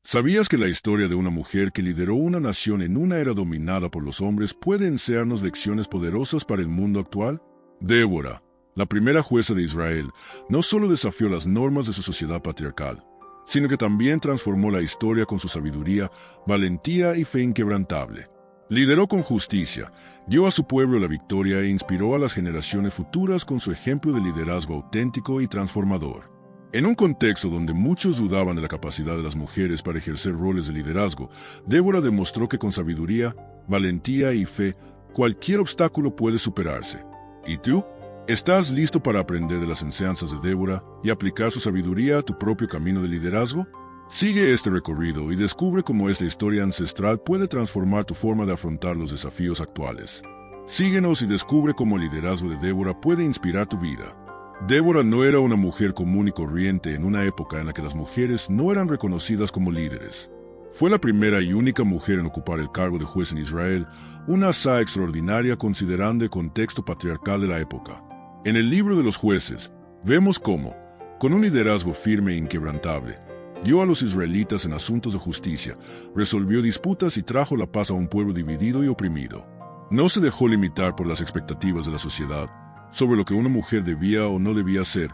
¿Sabías que la historia de una mujer que lideró una nación en una era dominada por los hombres puede enseñarnos lecciones poderosas para el mundo actual? Débora, la primera jueza de Israel, no solo desafió las normas de su sociedad patriarcal, sino que también transformó la historia con su sabiduría, valentía y fe inquebrantable. Lideró con justicia, dio a su pueblo la victoria e inspiró a las generaciones futuras con su ejemplo de liderazgo auténtico y transformador. En un contexto donde muchos dudaban de la capacidad de las mujeres para ejercer roles de liderazgo, Débora demostró que con sabiduría, valentía y fe, cualquier obstáculo puede superarse. ¿Y tú? ¿Estás listo para aprender de las enseñanzas de Débora y aplicar su sabiduría a tu propio camino de liderazgo? Sigue este recorrido y descubre cómo esta historia ancestral puede transformar tu forma de afrontar los desafíos actuales. Síguenos y descubre cómo el liderazgo de Débora puede inspirar tu vida. Débora no era una mujer común y corriente en una época en la que las mujeres no eran reconocidas como líderes. Fue la primera y única mujer en ocupar el cargo de juez en Israel, una hazaña extraordinaria considerando el contexto patriarcal de la época. En el libro de los jueces, vemos cómo, con un liderazgo firme e inquebrantable, guió a los israelitas en asuntos de justicia, resolvió disputas y trajo la paz a un pueblo dividido y oprimido. No se dejó limitar por las expectativas de la sociedad sobre lo que una mujer debía o no debía hacer,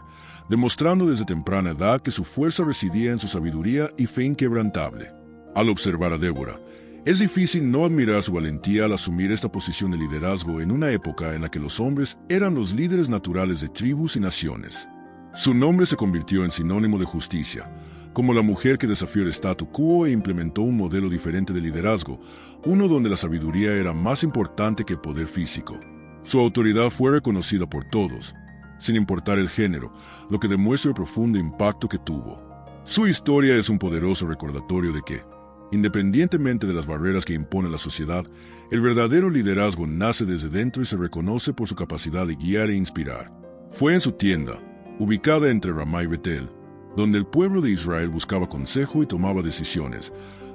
demostrando desde temprana edad que su fuerza residía en su sabiduría y fe inquebrantable. Al observar a Débora, es difícil no admirar su valentía al asumir esta posición de liderazgo en una época en la que los hombres eran los líderes naturales de tribus y naciones. Su nombre se convirtió en sinónimo de justicia, como la mujer que desafió el statu quo e implementó un modelo diferente de liderazgo, uno donde la sabiduría era más importante que el poder físico. Su autoridad fue reconocida por todos, sin importar el género, lo que demuestra el profundo impacto que tuvo. Su historia es un poderoso recordatorio de que, independientemente de las barreras que impone la sociedad, el verdadero liderazgo nace desde dentro y se reconoce por su capacidad de guiar e inspirar. Fue en su tienda, ubicada entre Ramá y Betel, donde el pueblo de Israel buscaba consejo y tomaba decisiones,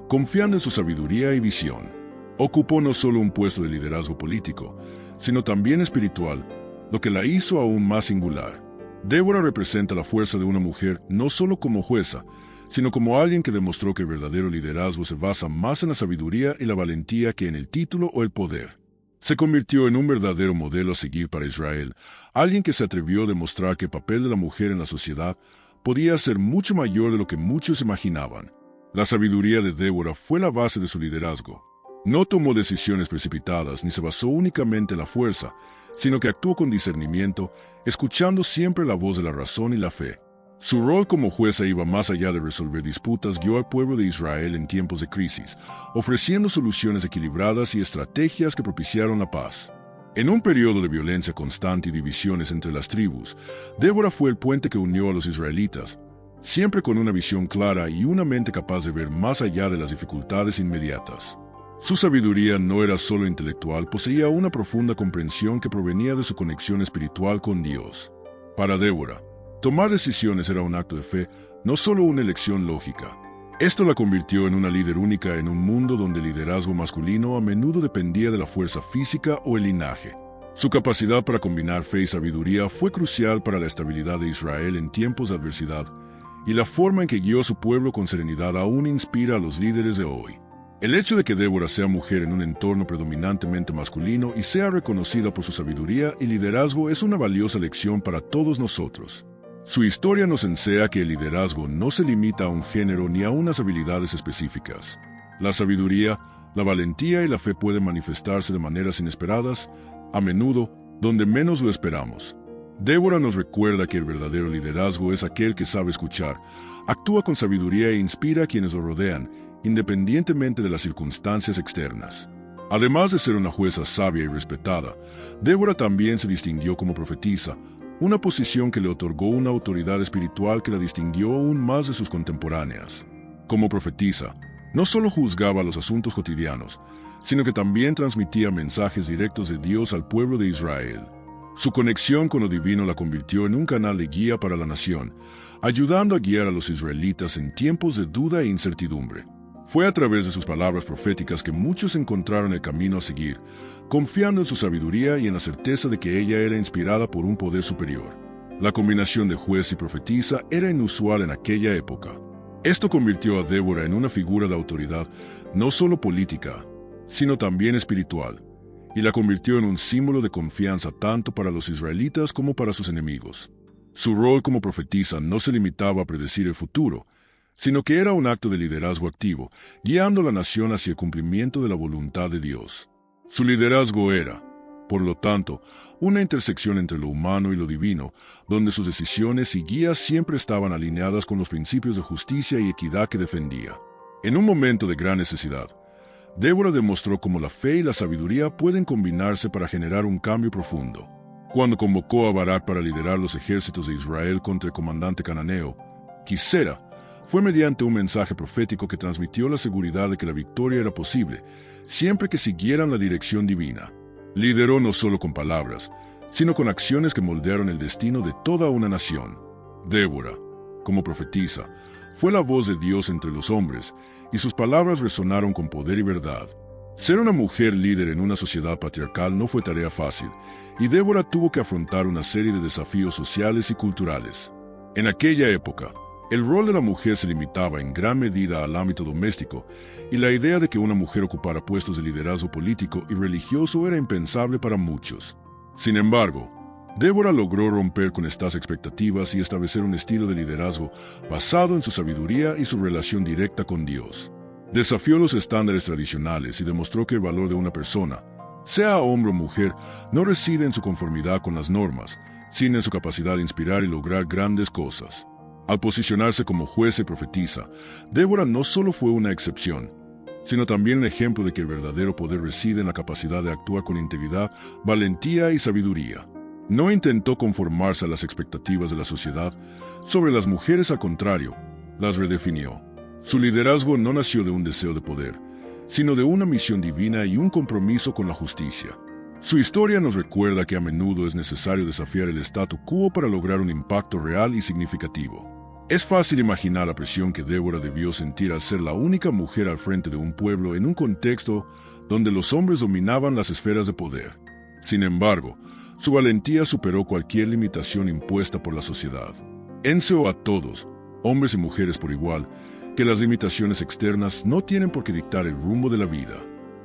confiando en su sabiduría y visión. Ocupó no solo un puesto de liderazgo político, sino también espiritual, lo que la hizo aún más singular. Débora representa la fuerza de una mujer no solo como jueza, sino como alguien que demostró que el verdadero liderazgo se basa más en la sabiduría y la valentía que en el título o el poder. Se convirtió en un verdadero modelo a seguir para Israel, alguien que se atrevió a demostrar que el papel de la mujer en la sociedad podía ser mucho mayor de lo que muchos imaginaban. La sabiduría de Débora fue la base de su liderazgo. No tomó decisiones precipitadas ni se basó únicamente en la fuerza, sino que actuó con discernimiento, escuchando siempre la voz de la razón y la fe. Su rol como jueza iba más allá de resolver disputas, guió al pueblo de Israel en tiempos de crisis, ofreciendo soluciones equilibradas y estrategias que propiciaron la paz. En un periodo de violencia constante y divisiones entre las tribus, Débora fue el puente que unió a los israelitas, siempre con una visión clara y una mente capaz de ver más allá de las dificultades inmediatas. Su sabiduría no era solo intelectual, poseía una profunda comprensión que provenía de su conexión espiritual con Dios. Para Débora, tomar decisiones era un acto de fe, no solo una elección lógica. Esto la convirtió en una líder única en un mundo donde el liderazgo masculino a menudo dependía de la fuerza física o el linaje. Su capacidad para combinar fe y sabiduría fue crucial para la estabilidad de Israel en tiempos de adversidad, y la forma en que guió a su pueblo con serenidad aún inspira a los líderes de hoy. El hecho de que Débora sea mujer en un entorno predominantemente masculino y sea reconocida por su sabiduría y liderazgo es una valiosa lección para todos nosotros. Su historia nos enseña que el liderazgo no se limita a un género ni a unas habilidades específicas. La sabiduría, la valentía y la fe pueden manifestarse de maneras inesperadas, a menudo donde menos lo esperamos. Débora nos recuerda que el verdadero liderazgo es aquel que sabe escuchar, actúa con sabiduría e inspira a quienes lo rodean, independientemente de las circunstancias externas. Además de ser una jueza sabia y respetada, Débora también se distinguió como profetisa, una posición que le otorgó una autoridad espiritual que la distinguió aún más de sus contemporáneas. Como profetisa, no solo juzgaba los asuntos cotidianos, sino que también transmitía mensajes directos de Dios al pueblo de Israel. Su conexión con lo divino la convirtió en un canal de guía para la nación, ayudando a guiar a los israelitas en tiempos de duda e incertidumbre. Fue a través de sus palabras proféticas que muchos encontraron el camino a seguir, confiando en su sabiduría y en la certeza de que ella era inspirada por un poder superior. La combinación de juez y profetisa era inusual en aquella época. Esto convirtió a Débora en una figura de autoridad no solo política, sino también espiritual, y la convirtió en un símbolo de confianza tanto para los israelitas como para sus enemigos. Su rol como profetisa no se limitaba a predecir el futuro, sino que era un acto de liderazgo activo, guiando a la nación hacia el cumplimiento de la voluntad de Dios. Su liderazgo era, por lo tanto, una intersección entre lo humano y lo divino, donde sus decisiones y guías siempre estaban alineadas con los principios de justicia y equidad que defendía. En un momento de gran necesidad, Débora demostró cómo la fe y la sabiduría pueden combinarse para generar un cambio profundo. Cuando convocó a Barak para liderar los ejércitos de Israel contra el comandante cananeo, Sisera, fue mediante un mensaje profético que transmitió la seguridad de que la victoria era posible, siempre que siguieran la dirección divina. Lideró no solo con palabras, sino con acciones que moldearon el destino de toda una nación. Débora, como profetisa, fue la voz de Dios entre los hombres, y sus palabras resonaron con poder y verdad. Ser una mujer líder en una sociedad patriarcal no fue tarea fácil, y Débora tuvo que afrontar una serie de desafíos sociales y culturales. En aquella época, el rol de la mujer se limitaba en gran medida al ámbito doméstico, y la idea de que una mujer ocupara puestos de liderazgo político y religioso era impensable para muchos. Sin embargo, Débora logró romper con estas expectativas y establecer un estilo de liderazgo basado en su sabiduría y su relación directa con Dios. Desafió los estándares tradicionales y demostró que el valor de una persona, sea hombre o mujer, no reside en su conformidad con las normas, sino en su capacidad de inspirar y lograr grandes cosas. Al posicionarse como jueza y profetisa, Débora no solo fue una excepción, sino también un ejemplo de que el verdadero poder reside en la capacidad de actuar con integridad, valentía y sabiduría. No intentó conformarse a las expectativas de la sociedad sobre las mujeres, al contrario, las redefinió. Su liderazgo no nació de un deseo de poder, sino de una misión divina y un compromiso con la justicia. Su historia nos recuerda que a menudo es necesario desafiar el statu quo para lograr un impacto real y significativo. Es fácil imaginar la presión que Débora debió sentir al ser la única mujer al frente de un pueblo en un contexto donde los hombres dominaban las esferas de poder. Sin embargo, su valentía superó cualquier limitación impuesta por la sociedad. Enseñó a todos, hombres y mujeres por igual, que las limitaciones externas no tienen por qué dictar el rumbo de la vida.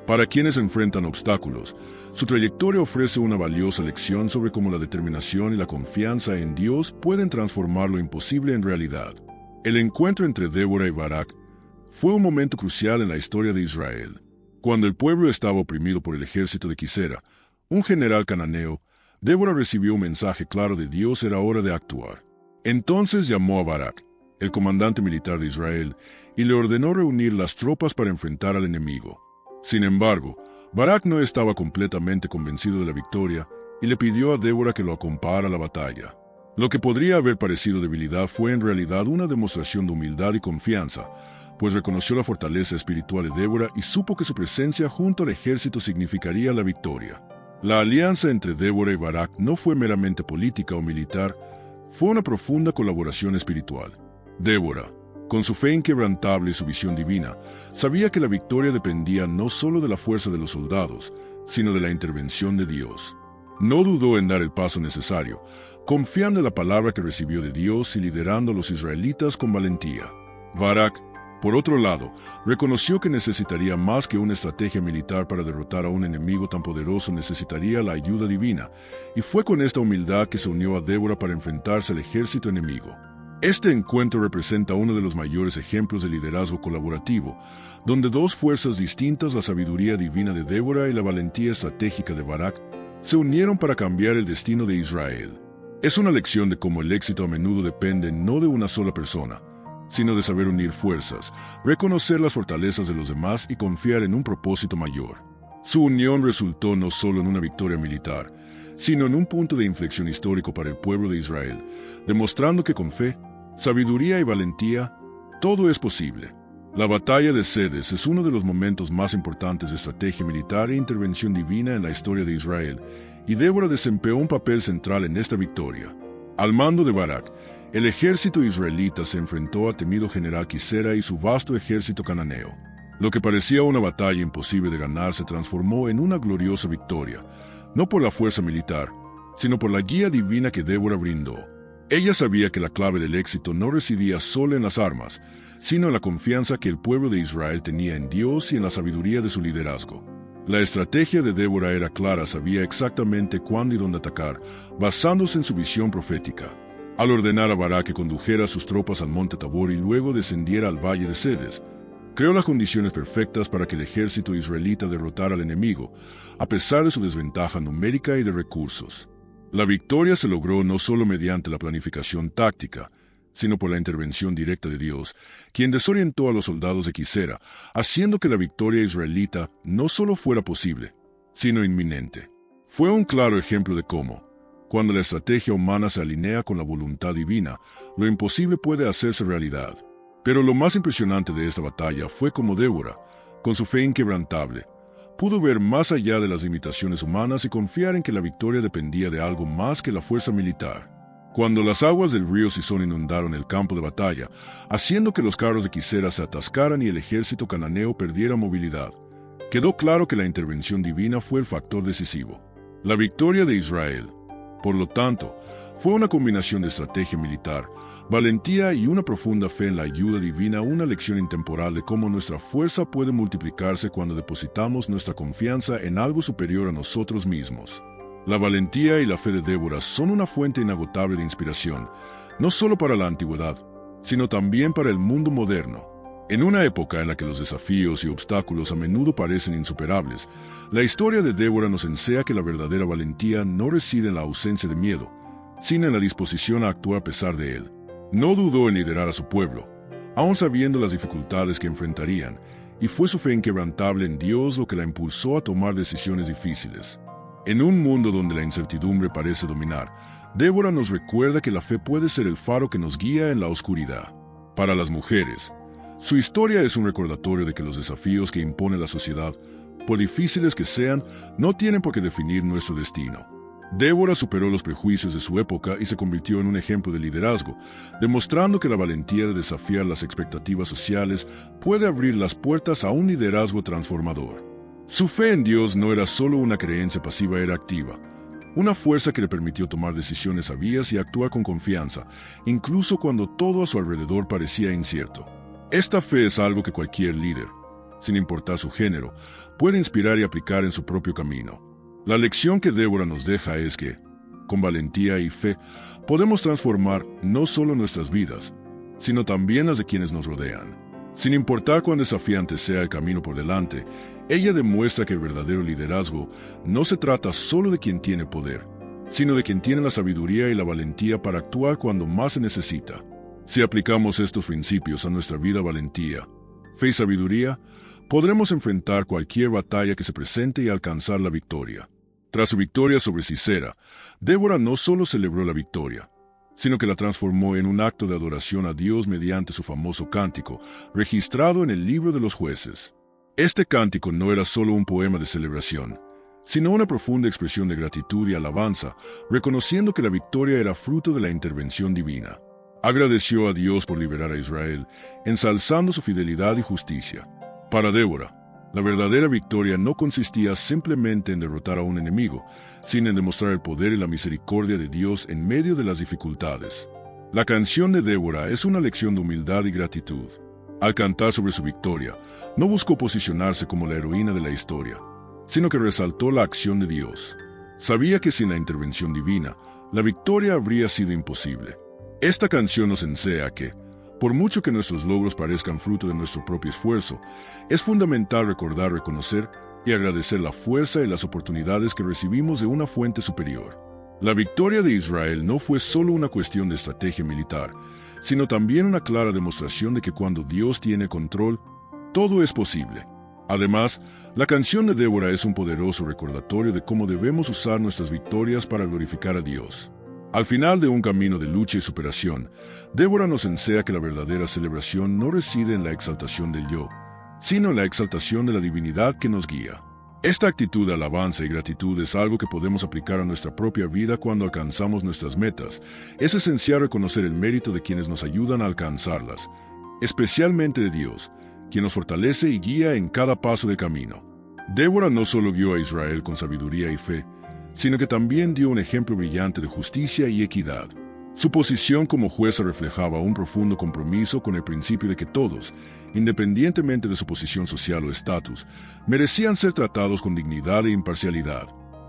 Para quienes enfrentan obstáculos, su trayectoria ofrece una valiosa lección sobre cómo la determinación y la confianza en Dios pueden transformar lo imposible en realidad. El encuentro entre Débora y Barak fue un momento crucial en la historia de Israel. Cuando el pueblo estaba oprimido por el ejército de Sisera, un general cananeo, Débora recibió un mensaje claro de Dios: era hora de actuar. Entonces llamó a Barak, el comandante militar de Israel, y le ordenó reunir las tropas para enfrentar al enemigo. Sin embargo, Barak no estaba completamente convencido de la victoria y le pidió a Débora que lo acompañara a la batalla. Lo que podría haber parecido debilidad fue en realidad una demostración de humildad y confianza, pues reconoció la fortaleza espiritual de Débora y supo que su presencia junto al ejército significaría la victoria. La alianza entre Débora y Barak no fue meramente política o militar, fue una profunda colaboración espiritual. Débora, con su fe inquebrantable y su visión divina, sabía que la victoria dependía no solo de la fuerza de los soldados, sino de la intervención de Dios. No dudó en dar el paso necesario, confiando en la palabra que recibió de Dios y liderando a los israelitas con valentía. Barak, por otro lado, reconoció que necesitaría más que una estrategia militar para derrotar a un enemigo tan poderoso. Necesitaría la ayuda divina, y fue con esta humildad que se unió a Débora para enfrentarse al ejército enemigo. Este encuentro representa uno de los mayores ejemplos de liderazgo colaborativo, donde dos fuerzas distintas, la sabiduría divina de Débora y la valentía estratégica de Barak, se unieron para cambiar el destino de Israel. Es una lección de cómo el éxito a menudo depende no de una sola persona, sino de saber unir fuerzas, reconocer las fortalezas de los demás y confiar en un propósito mayor. Su unión resultó no solo en una victoria militar, sino en un punto de inflexión histórico para el pueblo de Israel, demostrando que con fe, sabiduría y valentía, todo es posible. La batalla de Cedes es uno de los momentos más importantes de estrategia militar e intervención divina en la historia de Israel, y Débora desempeñó un papel central en esta victoria. Al mando de Barak, el ejército israelita se enfrentó al temido general Sisera y su vasto ejército cananeo. Lo que parecía una batalla imposible de ganar se transformó en una gloriosa victoria, no por la fuerza militar, sino por la guía divina que Débora brindó. Ella sabía que la clave del éxito no residía solo en las armas, sino en la confianza que el pueblo de Israel tenía en Dios y en la sabiduría de su liderazgo. La estrategia de Débora era clara, sabía exactamente cuándo y dónde atacar, basándose en su visión profética. Al ordenar a Barak que condujera a sus tropas al monte Tabor y luego descendiera al valle de Cedes, creó las condiciones perfectas para que el ejército israelita derrotara al enemigo, a pesar de su desventaja numérica y de recursos. La victoria se logró no solo mediante la planificación táctica, sino por la intervención directa de Dios, quien desorientó a los soldados de Quisera, haciendo que la victoria israelita no solo fuera posible, sino inminente. Fue un claro ejemplo de cómo, cuando la estrategia humana se alinea con la voluntad divina, lo imposible puede hacerse realidad. Pero lo más impresionante de esta batalla fue cómo Débora, con su fe inquebrantable, pudo ver más allá de las limitaciones humanas y confiar en que la victoria dependía de algo más que la fuerza militar. Cuando las aguas del río Sison inundaron el campo de batalla, haciendo que los carros de Quisera se atascaran y el ejército cananeo perdiera movilidad, quedó claro que la intervención divina fue el factor decisivo. La victoria de Israel, por lo tanto, fue una combinación de estrategia militar, valentía y una profunda fe en la ayuda divina, una lección intemporal de cómo nuestra fuerza puede multiplicarse cuando depositamos nuestra confianza en algo superior a nosotros mismos. La valentía y la fe de Débora son una fuente inagotable de inspiración, no solo para la antigüedad, sino también para el mundo moderno. En una época en la que los desafíos y obstáculos a menudo parecen insuperables, la historia de Débora nos enseña que la verdadera valentía no reside en la ausencia de miedo, sino en la disposición a actuar a pesar de él. No dudó en liderar a su pueblo, aun sabiendo las dificultades que enfrentarían, y fue su fe inquebrantable en Dios lo que la impulsó a tomar decisiones difíciles. En un mundo donde la incertidumbre parece dominar, Débora nos recuerda que la fe puede ser el faro que nos guía en la oscuridad. Para las mujeres, su historia es un recordatorio de que los desafíos que impone la sociedad, por difíciles que sean, no tienen por qué definir nuestro destino. Débora superó los prejuicios de su época y se convirtió en un ejemplo de liderazgo, demostrando que la valentía de desafiar las expectativas sociales puede abrir las puertas a un liderazgo transformador. Su fe en Dios no era solo una creencia pasiva, era activa, una fuerza que le permitió tomar decisiones sabias y actuar con confianza, incluso cuando todo a su alrededor parecía incierto. Esta fe es algo que cualquier líder, sin importar su género, puede inspirar y aplicar en su propio camino. La lección que Débora nos deja es que, con valentía y fe, podemos transformar no solo nuestras vidas, sino también las de quienes nos rodean. Sin importar cuán desafiante sea el camino por delante, ella demuestra que el verdadero liderazgo no se trata solo de quien tiene poder, sino de quien tiene la sabiduría y la valentía para actuar cuando más se necesita. Si aplicamos estos principios a nuestra vida, valentía, fe y sabiduría, podremos enfrentar cualquier batalla que se presente y alcanzar la victoria. Tras su victoria sobre Sisera, Débora no solo celebró la victoria, sino que la transformó en un acto de adoración a Dios mediante su famoso cántico, registrado en el libro de los jueces. Este cántico no era solo un poema de celebración, sino una profunda expresión de gratitud y alabanza, reconociendo que la victoria era fruto de la intervención divina. Agradeció a Dios por liberar a Israel, ensalzando su fidelidad y justicia. Para Débora, la verdadera victoria no consistía simplemente en derrotar a un enemigo, sino en demostrar el poder y la misericordia de Dios en medio de las dificultades. La canción de Débora es una lección de humildad y gratitud. Al cantar sobre su victoria, no buscó posicionarse como la heroína de la historia, sino que resaltó la acción de Dios. Sabía que sin la intervención divina, la victoria habría sido imposible. Esta canción nos enseña que, por mucho que nuestros logros parezcan fruto de nuestro propio esfuerzo, es fundamental recordar, reconocer y agradecer la fuerza y las oportunidades que recibimos de una fuente superior. La victoria de Israel no fue solo una cuestión de estrategia militar, sino también una clara demostración de que cuando Dios tiene control, todo es posible. Además, la canción de Débora es un poderoso recordatorio de cómo debemos usar nuestras victorias para glorificar a Dios. Al final de un camino de lucha y superación, Débora nos enseña que la verdadera celebración no reside en la exaltación del yo, sino en la exaltación de la divinidad que nos guía. Esta actitud de alabanza y gratitud es algo que podemos aplicar a nuestra propia vida cuando alcanzamos nuestras metas. Es esencial reconocer el mérito de quienes nos ayudan a alcanzarlas, especialmente de Dios, quien nos fortalece y guía en cada paso del camino. Débora no solo guió a Israel con sabiduría y fe, sino que también dio un ejemplo brillante de justicia y equidad. Su posición como jueza reflejaba un profundo compromiso con el principio de que todos, independientemente de su posición social o estatus, merecían ser tratados con dignidad e imparcialidad.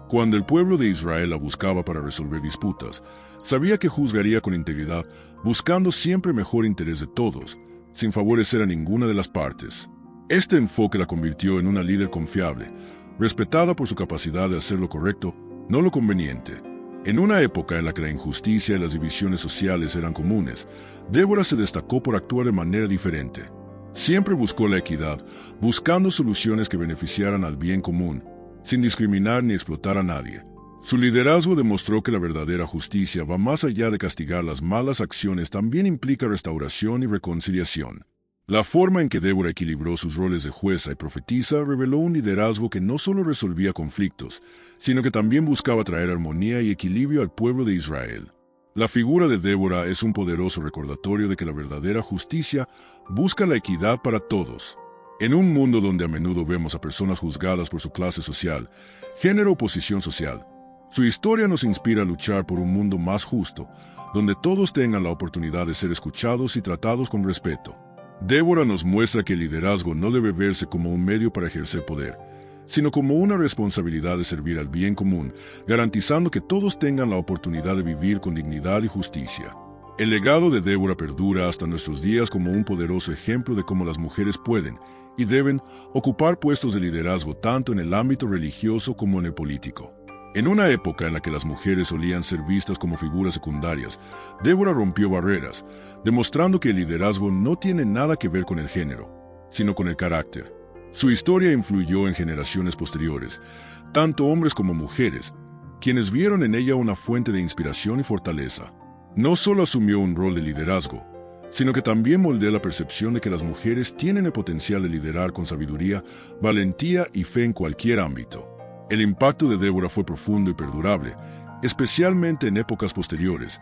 Cuando el pueblo de Israel la buscaba para resolver disputas, sabía que juzgaría con integridad, buscando siempre el mejor interés de todos, sin favorecer a ninguna de las partes. Este enfoque la convirtió en una líder confiable, respetada por su capacidad de hacer lo correcto, no lo conveniente. En una época en la que la injusticia y las divisiones sociales eran comunes, Débora se destacó por actuar de manera diferente. Siempre buscó la equidad, buscando soluciones que beneficiaran al bien común, sin discriminar ni explotar a nadie. Su liderazgo demostró que la verdadera justicia va más allá de castigar las malas acciones, también implica restauración y reconciliación. La forma en que Débora equilibró sus roles de jueza y profetisa reveló un liderazgo que no solo resolvía conflictos, sino que también buscaba traer armonía y equilibrio al pueblo de Israel. La figura de Débora es un poderoso recordatorio de que la verdadera justicia busca la equidad para todos. En un mundo donde a menudo vemos a personas juzgadas por su clase social, género o posición social, su historia nos inspira a luchar por un mundo más justo, donde todos tengan la oportunidad de ser escuchados y tratados con respeto. Débora nos muestra que el liderazgo no debe verse como un medio para ejercer poder, sino como una responsabilidad de servir al bien común, garantizando que todos tengan la oportunidad de vivir con dignidad y justicia. El legado de Débora perdura hasta nuestros días como un poderoso ejemplo de cómo las mujeres pueden y deben ocupar puestos de liderazgo tanto en el ámbito religioso como en el político. En una época en la que las mujeres solían ser vistas como figuras secundarias, Débora rompió barreras, demostrando que el liderazgo no tiene nada que ver con el género, sino con el carácter. Su historia influyó en generaciones posteriores, tanto hombres como mujeres, quienes vieron en ella una fuente de inspiración y fortaleza. No solo asumió un rol de liderazgo, sino que también moldeó la percepción de que las mujeres tienen el potencial de liderar con sabiduría, valentía y fe en cualquier ámbito. El impacto de Débora fue profundo y perdurable, especialmente en épocas posteriores,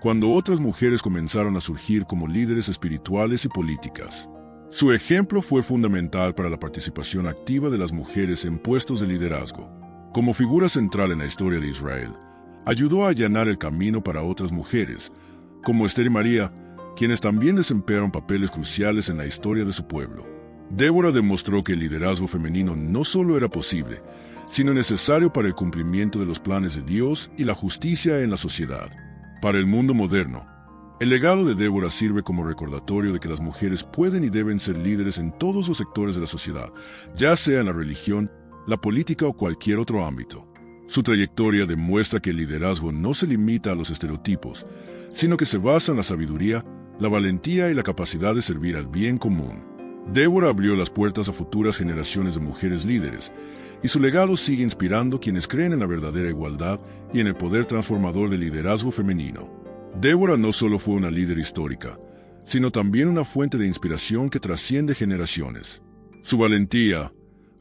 cuando otras mujeres comenzaron a surgir como líderes espirituales y políticas. Su ejemplo fue fundamental para la participación activa de las mujeres en puestos de liderazgo. Como figura central en la historia de Israel, ayudó a allanar el camino para otras mujeres, como Esther y María, quienes también desempeñaron papeles cruciales en la historia de su pueblo. Débora demostró que el liderazgo femenino no solo era posible, sino necesario para el cumplimiento de los planes de Dios y la justicia en la sociedad. Para el mundo moderno, el legado de Débora sirve como recordatorio de que las mujeres pueden y deben ser líderes en todos los sectores de la sociedad, ya sea en la religión, la política o cualquier otro ámbito. Su trayectoria demuestra que el liderazgo no se limita a los estereotipos, sino que se basa en la sabiduría, la valentía y la capacidad de servir al bien común. Débora abrió las puertas a futuras generaciones de mujeres líderes, y su legado sigue inspirando a quienes creen en la verdadera igualdad y en el poder transformador del liderazgo femenino. Débora no solo fue una líder histórica, sino también una fuente de inspiración que trasciende generaciones. Su valentía,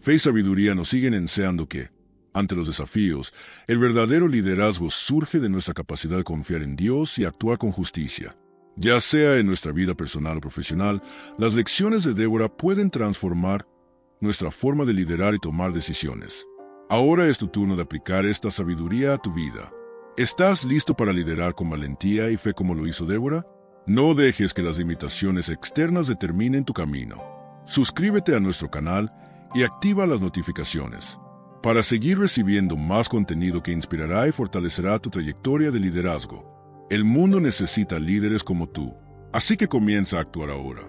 fe y sabiduría nos siguen enseñando que, ante los desafíos, el verdadero liderazgo surge de nuestra capacidad de confiar en Dios y actuar con justicia. Ya sea en nuestra vida personal o profesional, las lecciones de Débora pueden transformar nuestra forma de liderar y tomar decisiones. Ahora es tu turno de aplicar esta sabiduría a tu vida. ¿Estás listo para liderar con valentía y fe como lo hizo Débora? No dejes que las limitaciones externas determinen tu camino. Suscríbete a nuestro canal y activa las notificaciones para seguir recibiendo más contenido que inspirará y fortalecerá tu trayectoria de liderazgo. El mundo necesita líderes como tú, así que comienza a actuar ahora.